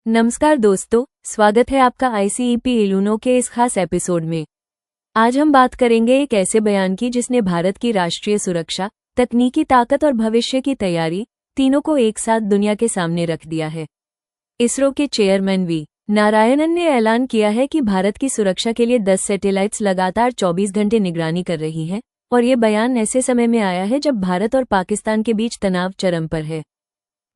नमस्कार दोस्तों, स्वागत है आपका ICEP इलुनो के इस खास एपिसोड में। आज हम बात करेंगे एक ऐसे बयान की जिसने भारत की राष्ट्रीय सुरक्षा, तकनीकी ताकत और भविष्य की तैयारी तीनों को एक साथ दुनिया के सामने रख दिया है। इसरो के चेयरमैन वी नारायणन ने ऐलान किया है कि भारत की सुरक्षा के लिए 10 सैटेलाइट्स लगातार 24 घंटे निगरानी कर रही हैं, और ये बयान ऐसे समय में आया है जब भारत और पाकिस्तान के बीच तनाव चरम पर है।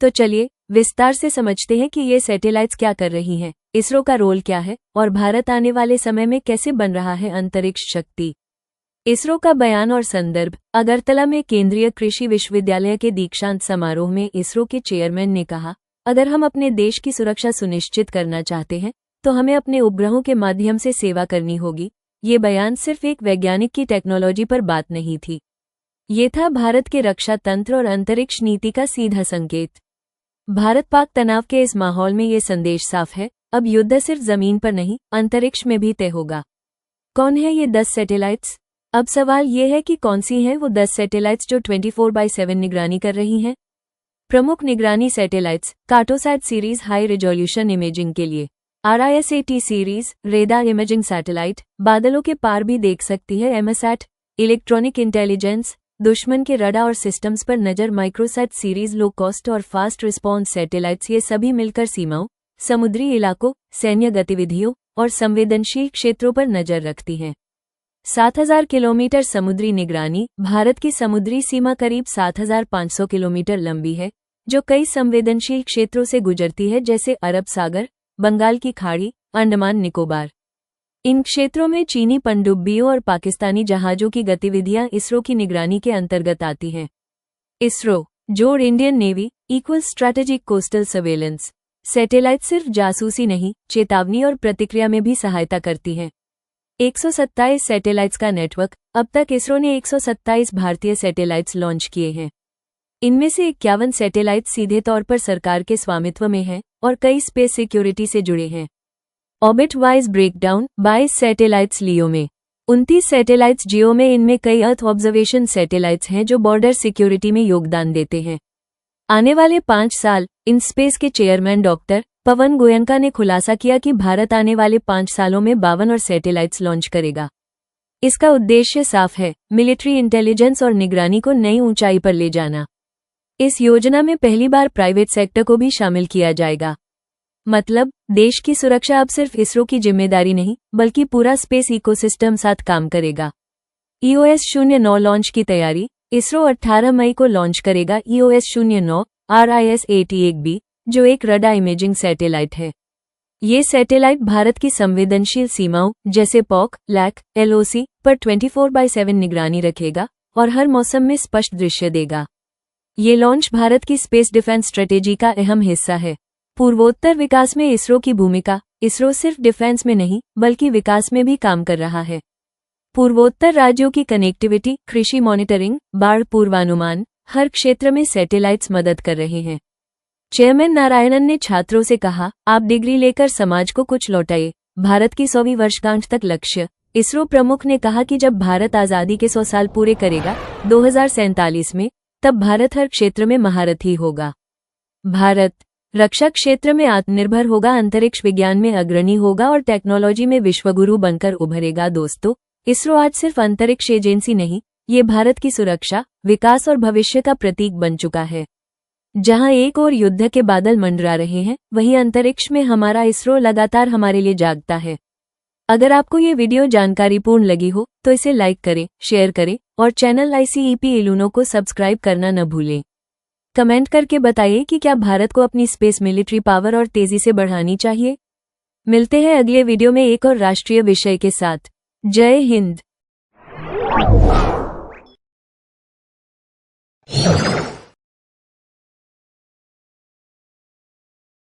तो चलिए विस्तार से समझते हैं कि ये सैटेलाइट्स क्या कर रही हैं, इसरो का रोल क्या है और भारत आने वाले समय में कैसे बन रहा है अंतरिक्ष शक्ति। इसरो का बयान और संदर्भ। अगरतला में केंद्रीय कृषि विश्वविद्यालय के दीक्षांत समारोह में इसरो के चेयरमैन ने कहा, अगर हम अपने देश की सुरक्षा सुनिश्चित करना चाहते हैं तो हमें अपने उपग्रहों के माध्यम से सेवा करनी होगी। ये बयान सिर्फ एक वैज्ञानिक की टेक्नोलॉजी पर बात नहीं थी, ये था भारत के रक्षा तंत्र और अंतरिक्ष नीति का सीधा संकेत। भारत पाक तनाव के इस माहौल में ये संदेश साफ है, अब युद्ध सिर्फ जमीन पर नहीं, अंतरिक्ष में भी तय होगा। कौन है ये 10 सैटेलाइट्स? अब सवाल ये है कि कौन सी हैं वो 10 सैटेलाइट्स जो 24/7 निगरानी कर रही हैं। प्रमुख निगरानी satellites: Cartosat series high resolution imaging के लिए, RISAT series radar imaging satellite, बादलों के पार भी देख सकती है एमएसैट, इलेक्ट्रॉनिक इंटेलिजेंस, दुश्मन के रडार और सिस्टम्स पर नजर माइक्रोसैट सीरीज लो कॉस्ट और फास्ट रिस्पॉन्स सैटेलाइट्स। ये सभी मिलकर सीमाओं, समुद्री इलाकों, सैन्य गतिविधियों और संवेदनशील क्षेत्रों पर नजर रखती हैं। 7000 किलोमीटर समुद्री निगरानी। भारत की समुद्री सीमा करीब 7500 किलोमीटर लंबी है, जो कई संवेदनशील क्षेत्रों से गुजरती है, जैसे अरब सागर, बंगाल की खाड़ी, अंडमान निकोबार। इन क्षेत्रों में चीनी पनडुब्बियों और पाकिस्तानी जहाजों की गतिविधियां इसरो की निगरानी के अंतर्गत आती हैं। इसरो जोड़ Indian navy equal strategic coastal surveillance. Satellite सिर्फ जासूसी नहीं, चेतावनी और प्रतिक्रिया में भी सहायता करती हैं। 127 सैटेलाइट्स का नेटवर्क। अब तक इसरो ने 127 भारतीय सैटेलाइट्स लॉन्च किए हैं। इनमें से 51 सैटेलाइट सीधे तौर पर सरकार के स्वामित्व में हैं और कई स्पेस सिक्योरिटी से जुड़े हैं। Orbit wise breakdown. 22 सैटेलाइट्स लियो में, 29 सैटेलाइट्स जियो में। इनमें कई अर्थ ऑब्जर्वेशन सैटेलाइट्स हैं जो बॉर्डर सिक्योरिटी में योगदान देते हैं। आने वाले 5 साल। इन स्पेस के चेयरमैन डॉक्टर पवन गोयनका ने खुलासा किया कि भारत आने वाले 5 सालों में 52 और सैटेलाइट्स लॉन्च करेगा। इसका उद्देश्य साफ है, मिलिट्री इंटेलिजेंस और निगरानी को नई ऊंचाई पर ले जाना। इस योजना में पहली बार प्राइवेट सेक्टर को भी शामिल किया जाएगा। मतलब देश की सुरक्षा अब सिर्फ इसरो की जिम्मेदारी नहीं, बल्कि पूरा स्पेस इकोसिस्टम साथ काम करेगा। EOS-09 लॉन्च की तैयारी। इसरो 18 मई को लॉन्च करेगा EOS-09 RISAT-1B, जो एक रडार इमेजिंग सैटेलाइट है। ये सैटेलाइट भारत की संवेदनशील सीमाओं जैसे POK, LAC, LOC पर 24/7 निगरानी रखेगा और हर मौसम में स्पष्ट दृश्य देगा। ये लॉन्च भारत की स्पेस डिफेंस स्ट्रेटेजी का अहम हिस्सा है। पूर्वोत्तर विकास में इसरो की भूमिका। इसरो सिर्फ डिफेंस में नहीं, बल्कि विकास में भी काम कर रहा है। पूर्वोत्तर राज्यों की कनेक्टिविटी, कृषि मॉनिटरिंग, बाढ़ पूर्वानुमान, हर क्षेत्र में सैटेलाइट्स मदद कर रहे हैं। चेयरमैन नारायणन ने छात्रों से कहा, आप डिग्री लेकर समाज को कुछ लौटाइए। भारत की 100वीं वर्षगांठ तक लक्ष्य। इसरो प्रमुख ने कहा कि जब भारत आजादी के 100 साल पूरे करेगा 2047 में, तब भारत हर क्षेत्र में महारथी होगा। भारत रक्षा क्षेत्र में आत्मनिर्भर होगा, अंतरिक्ष विज्ञान में अग्रणी होगा और टेक्नोलॉजी में विश्वगुरु बनकर उभरेगा। दोस्तों, इसरो आज सिर्फ अंतरिक्ष एजेंसी नहीं, ये भारत की सुरक्षा, विकास और भविष्य का प्रतीक बन चुका है। जहां एक ओर युद्ध के बादल मंडरा रहे हैं, वहीं अंतरिक्ष में हमारा इसरो लगातार हमारे लिए जागता है। अगर आपको ये वीडियो जानकारीपूर्ण लगी हो तो इसे लाइक करें, शेयर करें और चैनल ICEP इलुनो को सब्सक्राइब करना न भूलें। कमेंट करके बताइए कि क्या भारत को अपनी स्पेस मिलिट्री पावर और तेजी से बढ़ानी चाहिए। मिलते हैं अगले वीडियो में एक और राष्ट्रीय विषय के साथ। जय हिंद।